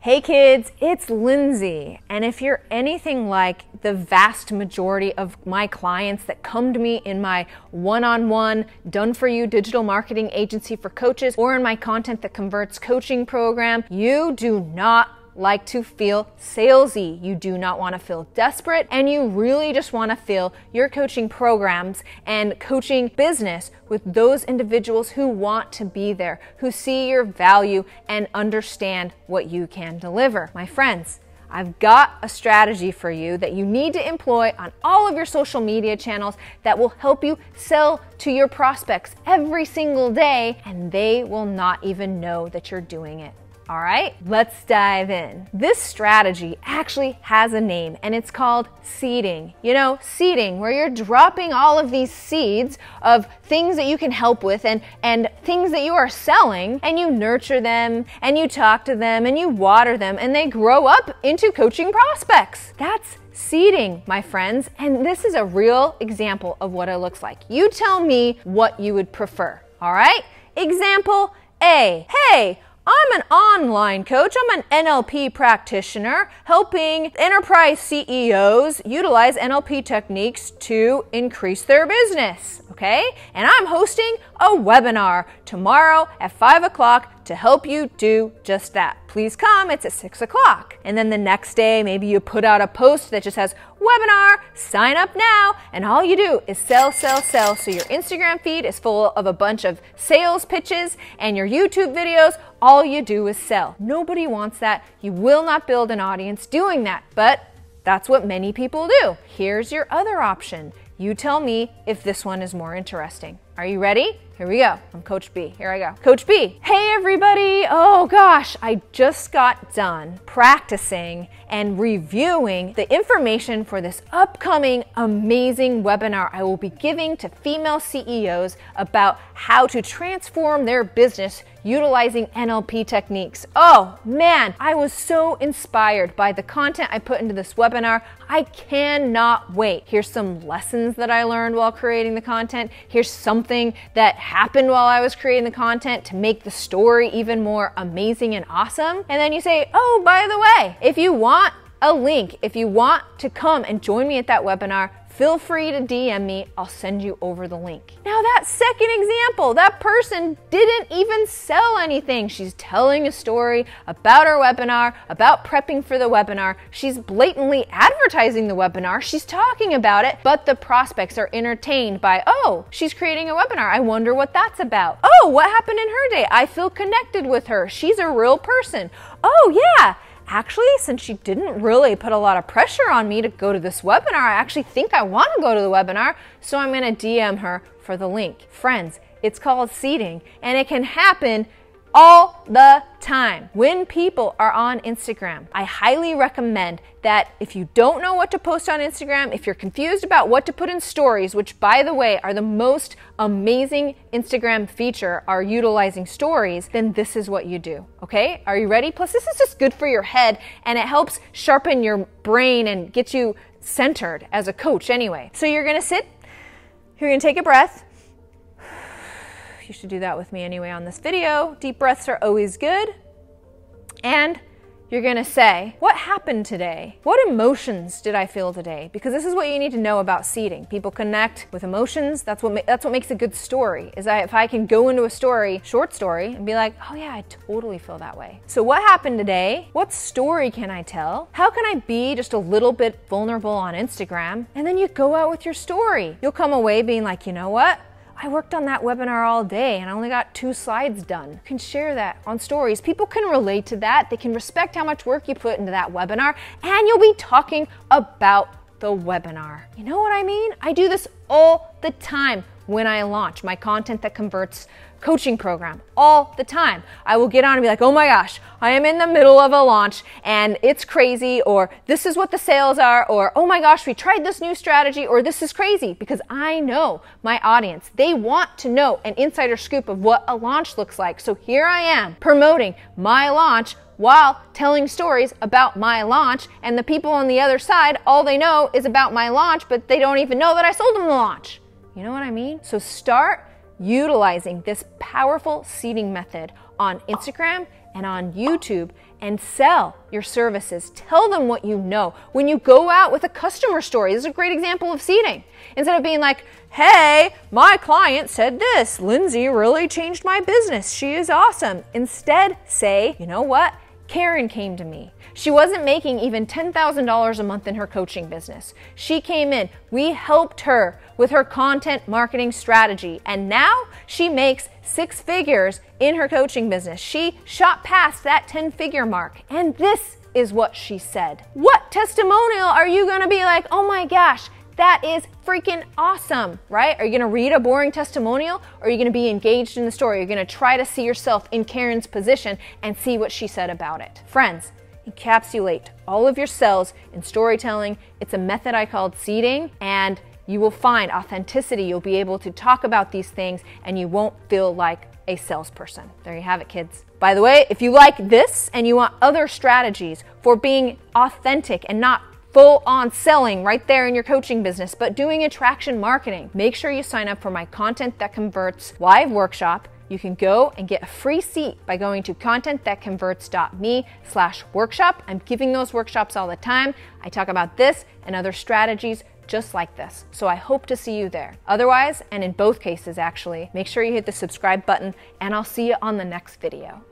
Hey kids, it's Lindsay, and if you're anything like the vast majority of my clients that come to me in my one-on-one, done-for-you digital marketing agency for coaches or in my Content That Converts coaching program, you do not like to feel salesy. You do not want to feel desperate, and you really just want to fill your coaching programs and coaching business with those individuals who want to be there, who see your value and understand what you can deliver. My friends, I've got a strategy for you that you need to employ on all of your social media channels that will help you sell to your prospects every single day, and they will not even know that you're doing it. All right, let's dive in. This strategy actually has a name, and it's called seeding. You know, seeding, where you're dropping all of these seeds of things that you can help with and things that you are selling, and you nurture them, and you talk to them, and you water them, and they grow up into coaching prospects. That's seeding, my friends, and this is a real example of what it looks like. You tell me what you would prefer, all right? Example A, hey, I'm an online coach. I'm an NLP practitioner helping enterprise CEOs utilize NLP techniques to increase their business, okay? And I'm hosting a webinar tomorrow at 5 o'clock to help you do just that. Please come, it's at 6 o'clock. And then the next day, maybe you put out a post that just has webinar, sign up now, and all you do is sell, sell, sell. So your Instagram feed is full of a bunch of sales pitches, and your YouTube videos, all you do is sell. Nobody wants that. You will not build an audience doing that, but that's what many people do. Here's your other option. You tell me if this one is more interesting. Are you ready? Here we go. I'm Coach B. Here I go. Coach B. Hey everybody. Oh gosh, I just got done practicing and reviewing the information for this upcoming amazing webinar I will be giving to female CEOs about how to transform their business utilizing NLP techniques. Oh man, I was so inspired by the content I put into this webinar. I cannot wait. Here's some lessons that I learned while creating the content. Here's something that happened while I was creating the content to make the story even more amazing and awesome. And then you say, oh, by the way, if you want a link, if you want to come and join me at that webinar, feel free to DM me. I'll send you over the link. Now that second example, that person didn't even sell anything. She's telling a story about her webinar, about prepping for the webinar. She's blatantly advertising the webinar. She's talking about it, but the prospects are entertained by, oh, she's creating a webinar. I wonder what that's about. Oh, what happened in her day? I feel connected with her. She's a real person. Oh yeah. Actually, since she didn't really put a lot of pressure on me to go to this webinar, I actually think I want to go to the webinar, so I'm going to DM her for the link. Friends, it's called seeding, and it can happen all the time when people are on Instagram. I highly recommend that if you don't know what to post on Instagram, if you're confused about what to put in stories, which by the way are the most amazing Instagram feature, are utilizing stories, then this is what you do, okay? Are you ready? Plus this is just good for your head, and it helps sharpen your brain and get you centered as a coach anyway. So you're gonna sit, you're gonna take a breath. You should do that with me anyway on this video. Deep breaths are always good. And you're gonna say, what happened today? What emotions did I feel today? Because this is what you need to know about seeding. People connect with emotions. That's what makes a good story, is if I can go into a story, short story, and be like, oh yeah, I totally feel that way. So what happened today? What story can I tell? How can I be just a little bit vulnerable on Instagram? And then you go out with your story. You'll come away being like, you know what? I worked on that webinar all day and I only got 2 slides done. You can share that on stories. People can relate to that. They can respect how much work you put into that webinar, and you'll be talking about the webinar. You know what I mean? I do this all the time when I launch my Content That Converts coaching program, all the time. I will get on and be like, oh my gosh, I am in the middle of a launch and it's crazy, or this is what the sales are, or oh my gosh, we tried this new strategy, or this is crazy, because I know my audience. They want to know an insider scoop of what a launch looks like. So here I am promoting my launch while telling stories about my launch, and the people on the other side, all they know is about my launch, but they don't even know that I sold them the launch. You know what I mean? So start utilizing this powerful seeding method on Instagram and on YouTube, and sell your services. Tell them what you know. When you go out with a customer story, this is a great example of seeding. Instead of being like, hey, my client said this, Lindsay really changed my business, she is awesome. Instead, say, you know what? Karen came to me. She wasn't making even $10,000 a month in her coaching business. She came in, we helped her with her content marketing strategy, and now she makes 6 figures in her coaching business. She shot past that 10-figure mark, and this is what she said. What testimonial are you gonna be like, oh my gosh, that is freaking awesome, right? Are you gonna read a boring testimonial, or are you gonna be engaged in the story? You're gonna try to see yourself in Karen's position and see what she said about it. Friends, encapsulate all of your sales in storytelling. It's a method I called seeding, and you will find authenticity. You'll be able to talk about these things and you won't feel like a salesperson. There you have it, kids. By the way, if you like this and you want other strategies for being authentic and not full on selling right there in your coaching business, but doing attraction marketing, make sure you sign up for my Content That Converts live workshop. You can go and get a free seat by going to contentthatconverts.me/workshop. I'm giving those workshops all the time. I talk about this and other strategies just like this. So I hope to see you there. Otherwise, and in both cases actually, make sure you hit the subscribe button, and I'll see you on the next video.